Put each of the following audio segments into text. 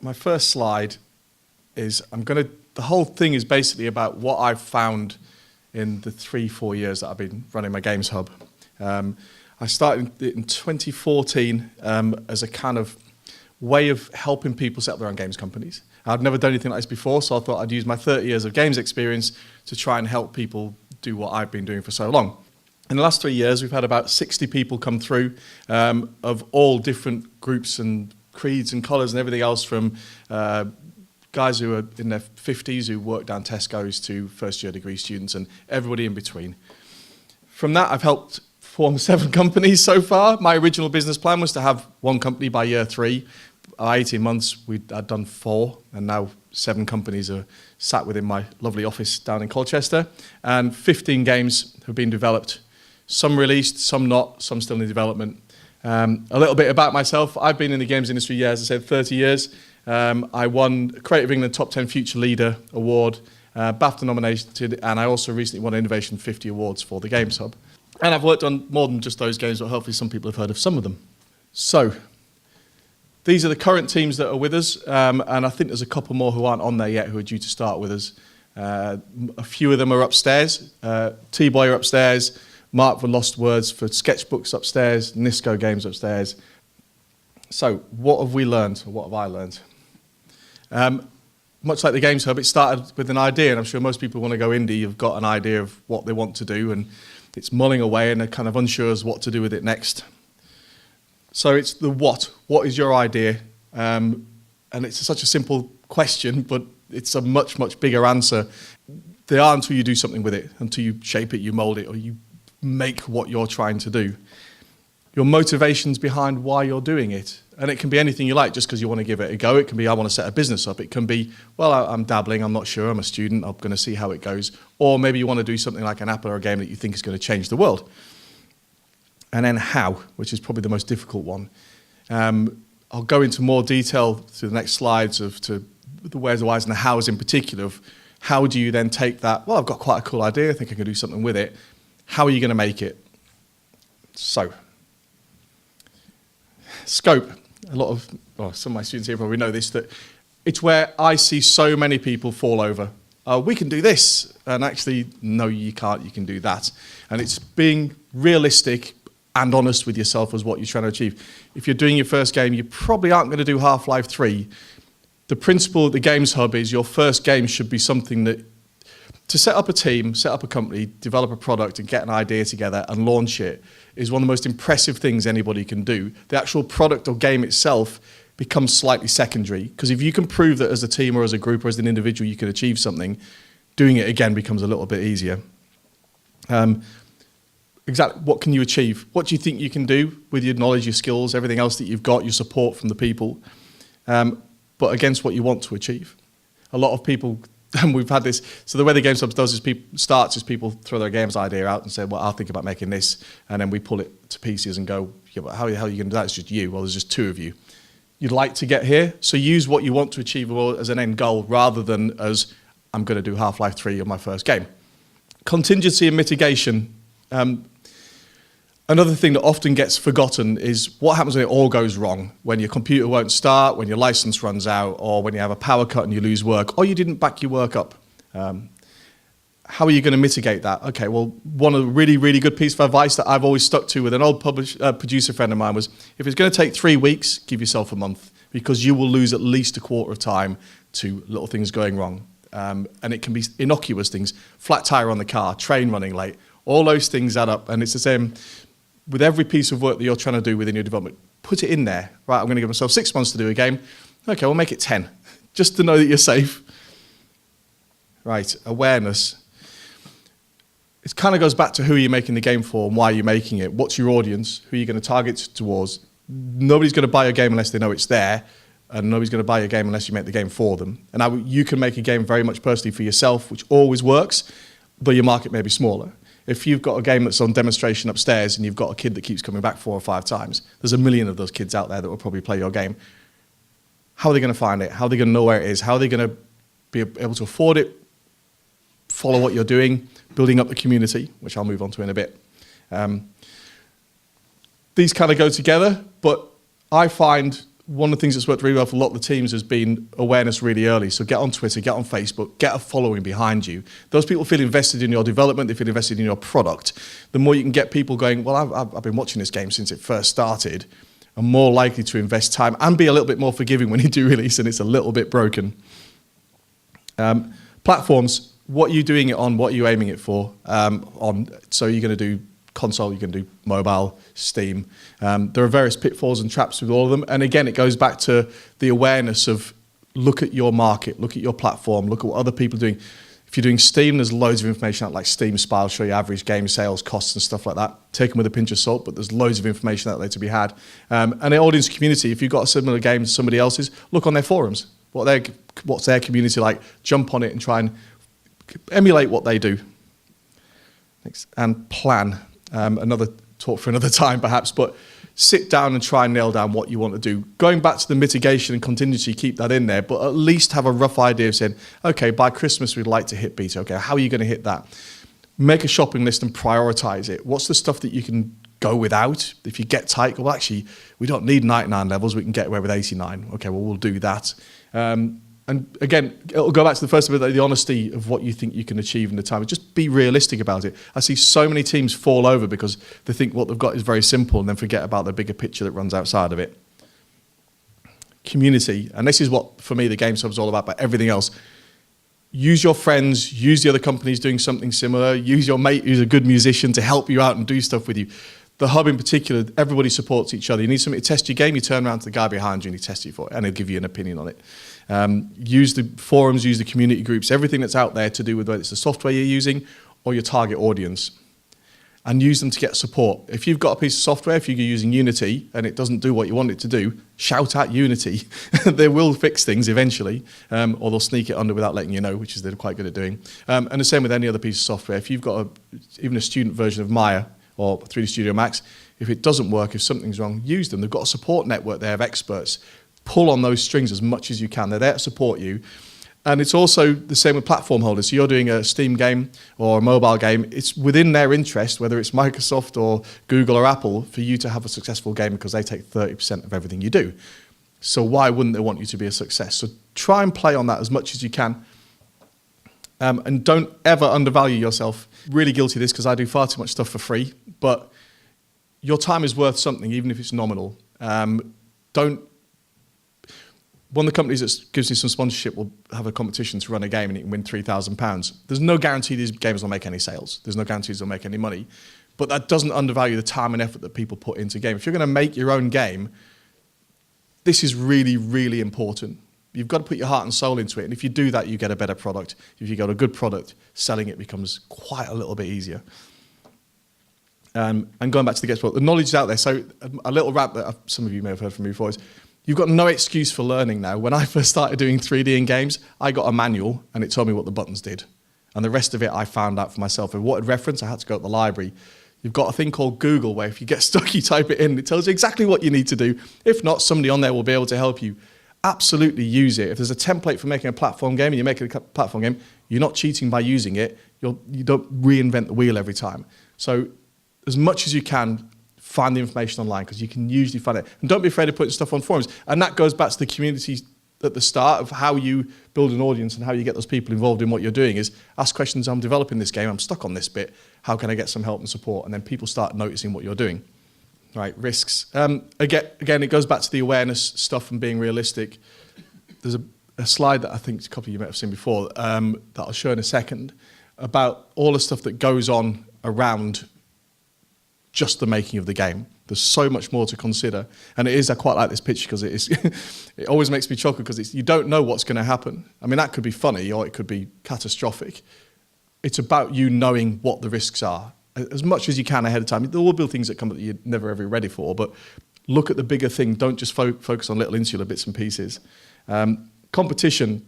my first slide is the whole thing is basically about what I've found in the 3-4 years that I've been running my Games Hub. I started in 2014 as a kind of way of helping people set up their own games companies. I'd never done anything like this before, so I thought I'd use my 30 years of games experience to try and help people do what I've been doing for so long. In the last 3 years, we've had about 60 people come through of all different groups and creeds and colours and everything else, from guys who are in their 50s who work down Tesco's to first-year degree students and everybody in between. From that, I've helped form 7 companies so far. My original business plan was to have 1 company by year 3. By 18 months, I'd done 4, and now 7 companies are sat within my lovely office down in Colchester, and 15 games have been developed. Some released, some not, some still in development. A little bit about myself. I've been in the games industry, as I said, 30 years. I won Creative England Top 10 Future Leader Award, BAFTA nominated, and I also recently won Innovation 50 Awards for the Games Hub. And I've worked on more than just those games, but hopefully some people have heard of some of them. So, these are the current teams that are with us, and I think there's a couple more who aren't on there yet who are due to start with us. A few of them are upstairs. T-Boy are upstairs, Mark for Lost Words for Sketchbooks upstairs, Nisco Games upstairs. So, what have we learned, or what have I learned? Much like the Games Hub, it started with an idea, and I'm sure most people want to go indie, have got an idea of what they want to do, and it's mulling away and they're kind of unsure as what to do with it next. So it's the what. What is your idea? And it's such a simple question, but it's a much, much bigger answer. They are until you do something with it, until you shape it, you mold it, or you make what you're trying to do. Your motivations behind why you're doing it. And it can be anything you like just because you want to give it a go. It can be, I want to set a business up. It can be, well, I'm dabbling, I'm not sure, I'm a student, I'm going to see how it goes. Or maybe you want to do something like an app or a game that you think is going to change the world. And then how, which is probably the most difficult one. I'll go into more detail through the next slides of to the where's, the whys, and the hows in particular of how do you then take that, well, I've got quite a cool idea, I think I can do something with it. How are you going to make it? So, scope. A lot of, well, some of my students here probably know this, that it's where I see so many people fall over. We can do this, and actually, no, you can't, you can do that. And it's being realistic and honest with yourself as what you're trying to achieve. If you're doing your first game, you probably aren't going to do Half-Life 3. The principle of the Games Hub is your first game should be something that, to set up a team, set up a company, develop a product and get an idea together and launch it is one of the most impressive things anybody can do. The actual product or game itself becomes slightly secondary, because if you can prove that as a team or as a group or as an individual you can achieve something, doing it again becomes a little bit easier. Exactly, what can you achieve? What do you think you can do with your knowledge, your skills, everything else that you've got, your support from the people, but against what you want to achieve? A lot of people, and we've had this, so the way the Games Hub does is people throw their games idea out and say, well, I'll think about making this, and then we pull it to pieces and go, yeah, but how the hell are you going to do that? It's just you. Well, there's just 2 of you. You'd like to get here, so use what you want to achieve as an end goal rather than as, I'm going to do Half-Life 3 on my first game. Contingency and mitigation. Another thing that often gets forgotten is what happens when it all goes wrong, when your computer won't start, when your license runs out, or when you have a power cut and you lose work, or you didn't back your work up. How are you going to mitigate that? Okay, well, one of the really, really good piece of advice that I've always stuck to with an old producer friend of mine was, if it's going to take 3 weeks, give yourself a month, because you will lose at least a quarter of time to little things going wrong. And it can be innocuous things, flat tire on the car, train running late, all those things add up, and it's the same with every piece of work that you're trying to do within your development. Put it in there. Right, I'm going to give myself 6 months to do a game. Okay, we'll make it 10, just to know that you're safe. Right, awareness. It kind of goes back to who you're making the game for and why you're making it. What's your audience? Who are you going to target towards? Nobody's going to buy your game unless they know it's there, and nobody's going to buy your game unless you make the game for them. And now you can make a game very much personally for yourself, which always works, but your market may be smaller. If you've got a game that's on demonstration upstairs and you've got a kid that keeps coming back 4 or 5 times, there's a million of those kids out there that will probably play your game. How are they going to find it? How are they going to know where it is? How are they going to be able to afford it, follow what you're doing, building up the community, which I'll move on to in a bit. These kind of go together, but I find one of the things that's worked really well for a lot of the teams has been awareness really early. So get on Twitter, get on Facebook, get a following behind you. Those people feel invested in your development, they feel invested in your product. The more you can get people going, well, I've been watching this game since it first started, are more likely to invest time and be a little bit more forgiving when you do release and it's a little bit broken. Platforms, what are you doing it on? What are you aiming it for? So you're going to do console, you can do mobile, Steam. There are various pitfalls and traps with all of them. And again, it goes back to the awareness of look at your market, look at your platform, look at what other people are doing. If you're doing Steam, there's loads of information out like Steam Spy will show you average game sales, costs and stuff like that. Take them with a pinch of salt, but there's loads of information out there to be had. And the audience community, if you've got a similar game to somebody else's, look on their forums. What's their community like? Jump on it and try and emulate what they do. Next. And plan. Another talk for another time perhaps, but sit down and try and nail down what you want to do. Going back to the mitigation and contingency, keep that in there, but at least have a rough idea of saying, okay, by Christmas we'd like to hit beta. Okay, how are you going to hit that? Make a shopping list and prioritize it. What's the stuff that you can go without? If you get tight, well, actually, we don't need 99 levels, we can get away with 89. Okay, well, we'll do that. And again, it'll go back to the first bit, the honesty of what you think you can achieve in the time. Just be realistic about it. I see so many teams fall over because they think what they've got is very simple and then forget about the bigger picture that runs outside of it. Community, and this is what, for me, the Games Hub is all about, but everything else. Use your friends, use the other companies doing something similar, use your mate who's a good musician to help you out and do stuff with you. The hub in particular, everybody supports each other. You need something to test your game, you turn around to the guy behind you and he tests you for it, and he'll give you an opinion on it. Use the forums, use the community groups, everything that's out there to do with whether it's the software you're using or your target audience. And use them to get support. If you've got a piece of software, if you're using Unity and it doesn't do what you want it to do, shout at Unity. They will fix things eventually, or they'll sneak it under without letting you know, which is they're quite good at doing. And the same with any other piece of software. If you've got even a student version of Maya, or 3D Studio Max, if it doesn't work, if something's wrong, use them. They've got a support network there of experts. Pull on those strings as much as you can. They're there to support you. And it's also the same with platform holders. So you're doing a Steam game or a mobile game, it's within their interest, whether it's Microsoft or Google or Apple, for you to have a successful game because they take 30% of everything you do. So why wouldn't they want you to be a success? So try and play on that as much as you can. And don't ever undervalue yourself. Really guilty of this because I do far too much stuff for free, but your time is worth something, even if it's nominal. One of the companies that gives you some sponsorship will have a competition to run a game and you can win £3,000. There's no guarantee these games will make any sales. There's no guarantees they'll make any money. But that doesn't undervalue the time and effort that people put into a game. If you're going to make your own game, this is really, really important. You've got to put your heart and soul into it. And if you do that, you get a better product. If you got a good product, selling it becomes quite a little bit easier. And going back to the Get Sport, the knowledge is out there. So a little rant that some of you may have heard from me before is, you've got no excuse for learning now. When I first started doing 3D in games, I got a manual and it told me what the buttons did. And the rest of it I found out for myself. And what reference, I had to go to the library. You've got a thing called Google where if you get stuck, you type it in. It tells you exactly what you need to do. If not, somebody on there will be able to help you. Absolutely use it. If there's a template for making a platform game and you're making a platform game, you're not cheating by using it. You don't reinvent the wheel every time. So as much as you can, find the information online because you can usually find it. And don't be afraid of putting stuff on forums. And that goes back to the community at the start of how you build an audience and how you get those people involved in what you're doing is ask questions. I'm developing this game. I'm stuck on this bit. How can I get some help and support? And then people start noticing what you're doing. Right, risks. Again, it goes back to the awareness stuff and being realistic. There's a slide that I think a couple of you might have seen before that I'll show in a second about all the stuff that goes on around just the making of the game. There's so much more to consider. And it is, I quite like this picture because it is, it always makes me chuckle because you don't know what's going to happen. I mean, that could be funny or it could be catastrophic. It's about you knowing what the risks are as much as you can ahead of time. There will be things that come up that you're never ever ready for, but look at the bigger thing. Don't just focus on little insular bits and pieces. Competition,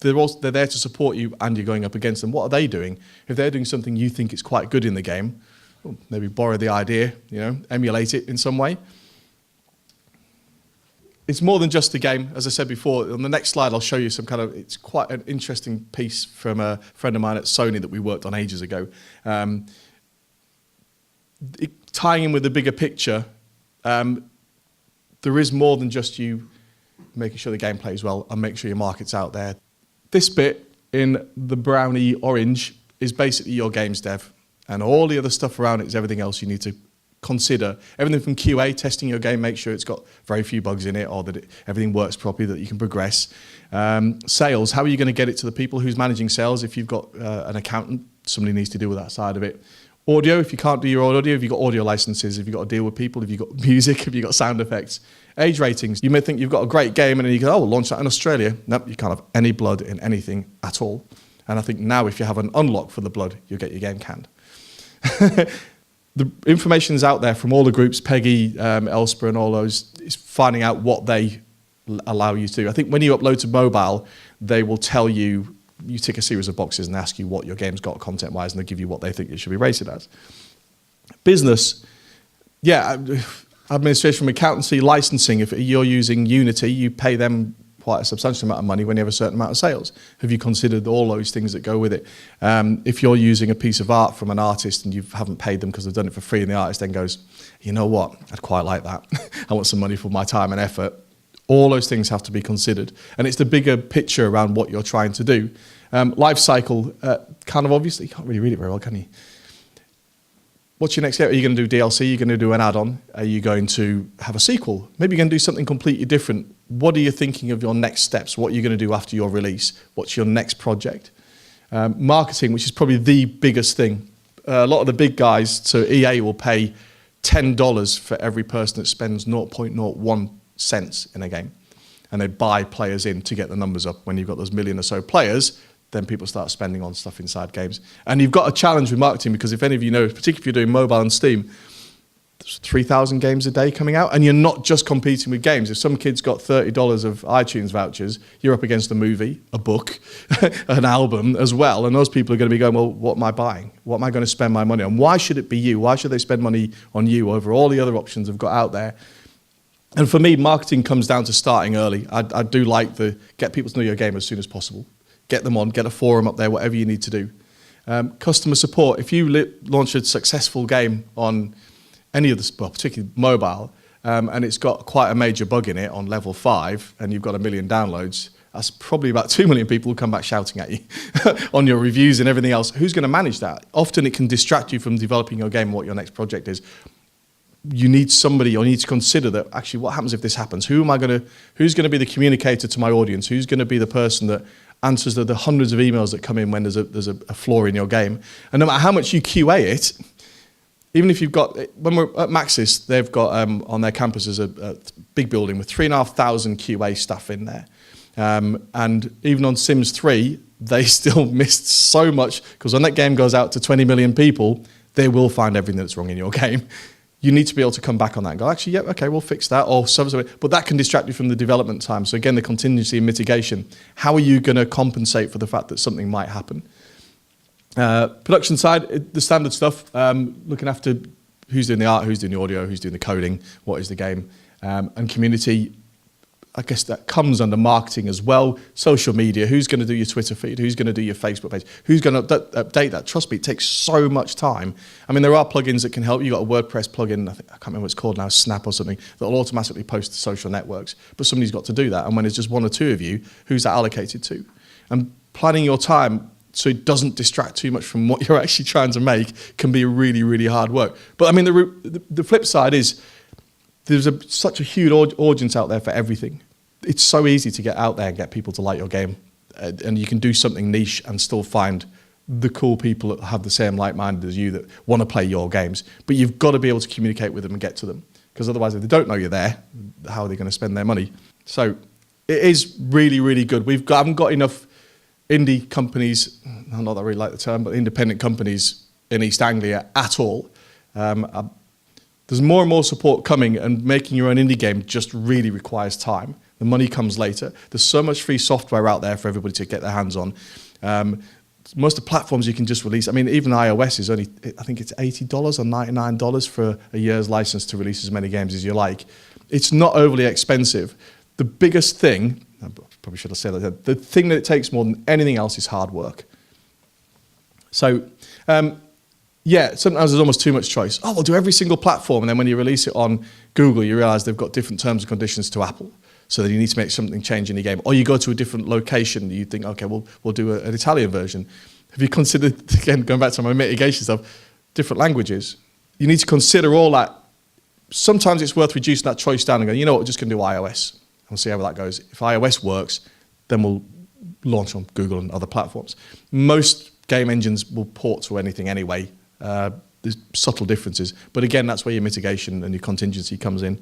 they're there to support you and you're going up against them. What are they doing? If they're doing something you think is quite good in the game, well, maybe borrow the idea, emulate it in some way. It's more than just a game. As I said before, on the next slide I'll show you it's quite an interesting piece from a friend of mine at Sony that we worked on ages ago. Tying in with the bigger picture, the there is more than just you making sure the game plays well and make sure your market's out there. This bit in the brownie orange is basically your games dev, and all the other stuff around it is everything else you need to consider. Everything from QA, testing your game, make sure it's got very few bugs in it, or that everything works properly, that you can progress. Sales, how are you going to get it to the people? Who's managing sales? If you've got an accountant, somebody needs to deal with that side of it. Audio, if you can't do your own audio, if you've got audio licenses, if you've got to deal with people, if you've got music, if you've got sound effects. Age ratings, you may think you've got a great game and then you go, oh, we'll launch that in Australia. Nope, you can't have any blood in anything at all. And I think now if you have an unlock for the blood, you'll get your game canned. The information is out there from all the groups, Peggy, Elspeth and all those, is finding out what they allow you to do. I think when you upload to mobile, they will tell you, you tick a series of boxes and ask you what your game's got content-wise, and they'll give you what they think it should be rated as. Business, yeah, administration from accountancy, licensing. If you're using Unity, you pay them quite a substantial amount of money when you have a certain amount of sales. Have you considered all those things that go with it? If you're using a piece of art from an artist and you haven't paid them because they've done it for free, and the artist then goes, you know what, I'd quite like that. I want some money for my time and effort. All those things have to be considered. And it's the bigger picture around what you're trying to do. Life cycle, kind of obviously, you can't really read it very well, can you? What's your next step? Are you going to do DLC? Are you going to do an add-on? Are you going to have a sequel? Maybe you're going to do something completely different. What are you thinking of your next steps? What are you going to do after your release? What's your next project? Marketing, which is probably the biggest thing. A lot of the big guys, so EA will pay $10 for every person that spends 0.01 cents in a game. And they buy players in to get the numbers up. When you've got those million or so players, then people start spending on stuff inside games. And you've got a challenge with marketing, because if any of you know, particularly if you're doing mobile and Steam, there's 3,000 games a day coming out, and you're not just competing with games. If some kid's got $30 of iTunes vouchers, you're up against a movie, a book, an album as well, and those people are going to be going, well, what am I buying? What am I going to spend my money on? Why should it be you? Why should they spend money on you over all the other options I've got out there? And for me, marketing comes down to starting early. I do like get people to know your game as soon as possible. Get them on, get a forum up there, whatever you need to do. Customer support. If you launch a successful game on any of the, well, particularly mobile, and it's got quite a major bug in it on level 5, and you've got 1 million downloads, that's probably about 2 million people who come back shouting at you on your reviews and everything else. Who's going to manage that? Often it can distract you from developing your game and what your next project is. You need somebody, or you need to consider that, actually, what happens if this happens? Who's going to be the communicator to my audience? Who's going to be the person that answers the hundreds of emails that come in when there's a flaw in your game? And no matter how much you QA it, even if you've got, when we're at Maxis, they've got on their campuses a big building with 3,500 QA staff in there. And even on Sims 3, they still missed so much, because when that game goes out to 20 million people, they will find everything that's wrong in your game. You need to be able to come back on that and go, actually, yeah, okay, we'll fix that, or something. But that can distract you from the development time. So again, the contingency and mitigation. How are you going to compensate for the fact that something might happen? Production side, the standard stuff, looking after who's doing the art, who's doing the audio, who's doing the coding, what is the game, and community. I guess that comes under marketing as well. Social media, who's going to do your Twitter feed? Who's going to do your Facebook page? Who's going to update that? Trust me, it takes so much time. I mean, there are plugins that can help. You've got a WordPress plugin, I can't remember what it's called now, Snap or something, that will automatically post to social networks. But somebody's got to do that. And when it's just 1 or 2 of you, who's that allocated to? And planning your time so it doesn't distract too much from what you're actually trying to make can be really, really hard work. But I mean, the flip side is there's such a huge audience out there for everything. It's so easy to get out there and get people to like your game. And you can do something niche and still find the cool people that have the same like-minded as you that want to play your games. But you've got to be able to communicate with them and get to them. Because otherwise, if they don't know you're there, how are they going to spend their money? So it is really, really good. I haven't got enough indie companies, not that I really like the term, but independent companies in East Anglia at all. There's more and more support coming, and making your own indie game just really requires time. The money comes later. There's so much free software out there for everybody to get their hands on. Most of the platforms you can just release. I mean, even iOS is only, I think it's $80 or $99 for a year's license to release as many games as you like. It's not overly expensive. The biggest thing, I probably should have said that, the thing that it takes more than anything else is hard work. So Yeah, sometimes there's almost too much choice. Oh, we'll do every single platform, and then when you release it on Google, you realise they've got different terms and conditions to Apple. So then you need to make something change in your game. Or you go to a different location, you think, okay, we'll do an Italian version. Have you considered, again, going back to my mitigation stuff, different languages? You need to consider all that. Sometimes it's worth reducing that choice down and going, you know what, we're just going to do iOS. And we'll see how that goes. If iOS works, then we'll launch on Google and other platforms. Most game engines will port to anything anyway. There's subtle differences. But again, that's where your mitigation and your contingency comes in.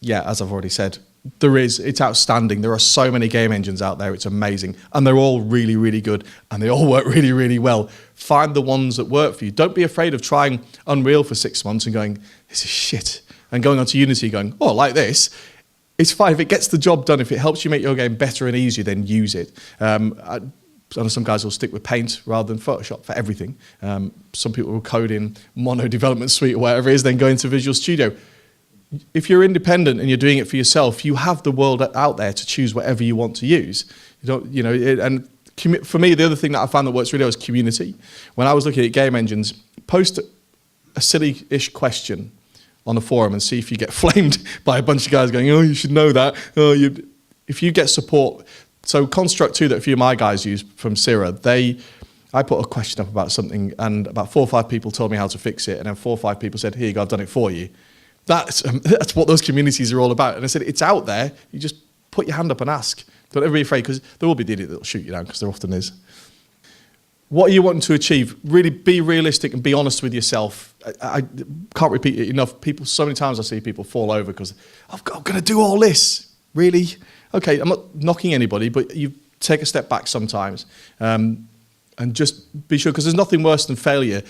Yeah, as I've already said, it's outstanding. There are so many game engines out there. It's amazing. And they're all really, really good. And they all work really, really well. Find the ones that work for you. Don't be afraid of trying Unreal for 6 months and going, this is shit. And going onto Unity going, oh, like this. It's fine. If it gets the job done, if it helps you make your game better and easier, then use it. I know some guys will stick with Paint rather than Photoshop for everything. Some people will code in Mono Development Suite or whatever it is, then go into Visual Studio. If you're independent and you're doing it for yourself, you have the world out there to choose whatever you want to use. And for me, the other thing that I found that works really well is community. When I was looking at game engines, post a silly-ish question on the forum and see if you get flamed by a bunch of guys going, oh, you should know that. Oh, if you get support. So Construct 2 that a few of my guys use from Sierra, I put a question up about something and about 4 or 5 people told me how to fix it, and then 4 or 5 people said, here you go, I've done it for you. That's what those communities are all about. And I said, it's out there. You just put your hand up and ask. Don't ever be afraid, because there will be the idiot that will shoot you down, because there often is. What are you wanting to achieve? Really be realistic and be honest with yourself. I can't repeat it enough. So many times I see people fall over because I'm going to do all this. Really? Okay, I'm not knocking anybody, but you take a step back sometimes and just be sure, because there's nothing worse than failure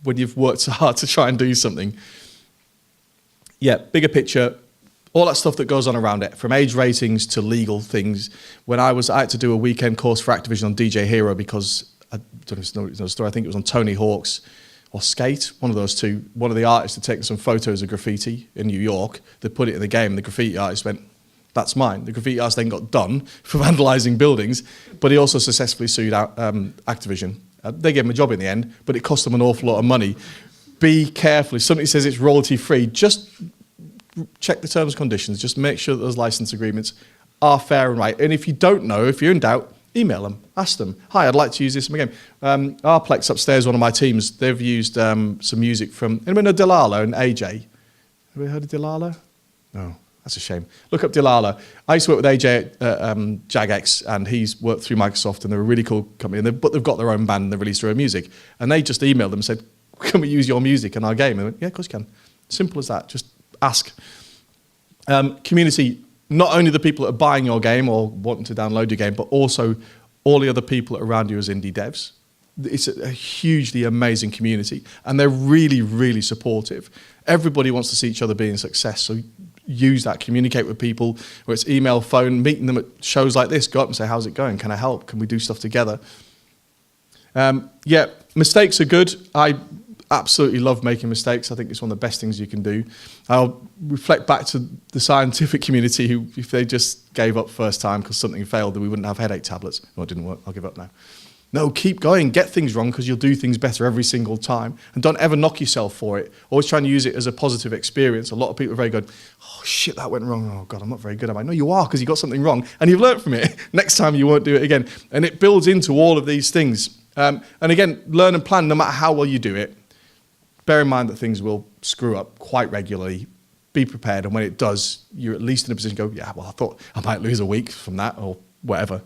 when you've worked so hard to try and do something. Yeah, bigger picture, all that stuff that goes on around it, from age ratings to legal things. When I had to do a weekend course for Activision on DJ Hero because, I don't know if you know the story, I think it was on Tony Hawk's or Skate, one of those two. One of the artists had taken some photos of graffiti in New York. They put it in the game, and the graffiti artist went, that's mine. The graffiti artist then got done for vandalising buildings, but he also successfully sued Activision. They gave him a job in the end, but it cost them an awful lot of money. Be careful. If somebody says it's royalty-free, just check the terms and conditions. Just make sure that those license agreements are fair and right. And if you don't know, if you're in doubt, email them. Ask them. Hi, I'd like to use this in my game. Arplex upstairs, one of my teams, they've used some music from... Anyone know Delilah and AJ? Have you heard of Delilah? No. That's a shame. Look up Delilah. I used to work with AJ at Jagex, and he's worked through Microsoft, and they're a really cool company. But they've got their own band, and they've released their own music. And they just emailed them and said, can we use your music in our game? And they went, yeah, of course you can. Simple as that. Just ask. Community, not only the people that are buying your game or wanting to download your game, but also all the other people around you as indie devs. It's a hugely amazing community, and they're really, really supportive. Everybody wants to see each other being a success, so use that, communicate with people, whether it's email, phone, meeting them at shows like this, go up and say, how's it going? Can I help? Can we do stuff together? Yeah, mistakes are good. I absolutely love making mistakes. I think it's one of the best things you can do. I'll reflect back to the scientific community who, if they just gave up first time because something failed, then we wouldn't have headache tablets. Oh, it didn't work. I'll give up now. No, keep going. Get things wrong, because you'll do things better every single time. And don't ever knock yourself for it. Always try and use it as a positive experience. A lot of people are very good. Oh, shit, that went wrong. Oh, God, I'm not very good, am I? No, you are, because you got something wrong, and you've learned from it. Next time you won't do it again. And it builds into all of these things. And again, learn and plan no matter how well you do it. Bear in mind that things will screw up quite regularly. Be prepared, and when it does, you're at least in a position to go, yeah, well, I thought I might lose a week from that or whatever.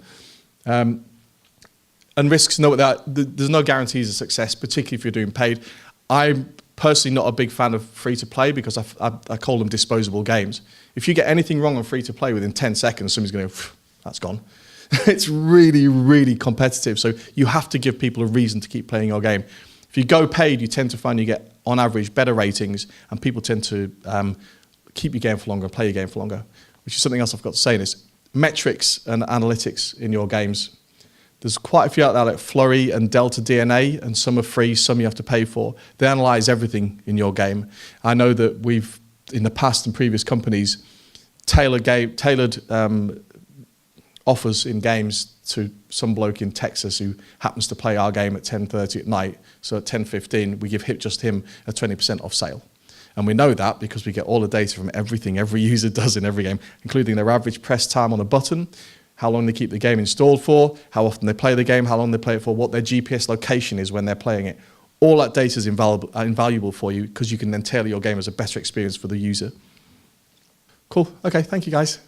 And risks, know that there's no guarantees of success, particularly if you're doing paid. I'm personally not a big fan of free-to-play because I call them disposable games. If you get anything wrong on free-to-play within 10 seconds, somebody's going to go, that's gone. It's really, really competitive, so you have to give people a reason to keep playing your game. If you go paid, you tend to find you get, on average, better ratings, and people tend to keep your game for longer and play your game for longer, which is something else I've got to say in this. Metrics and analytics in your games. There's quite a few out there like Flurry and Delta DNA, and some are free, some you have to pay for. They analyze everything in your game. I know that we've, in the past and previous companies, tailored offers in games to some bloke in Texas who happens to play our game at 10:30 at night. So at 10:15, we give just him a 20% off sale. And we know that because we get all the data from everything every user does in every game, including their average press time on a button, how long they keep the game installed for, how often they play the game, how long they play it for, what their GPS location is when they're playing it. All that data is invaluable for you because you can then tailor your game as a better experience for the user. Cool. Okay, thank you guys.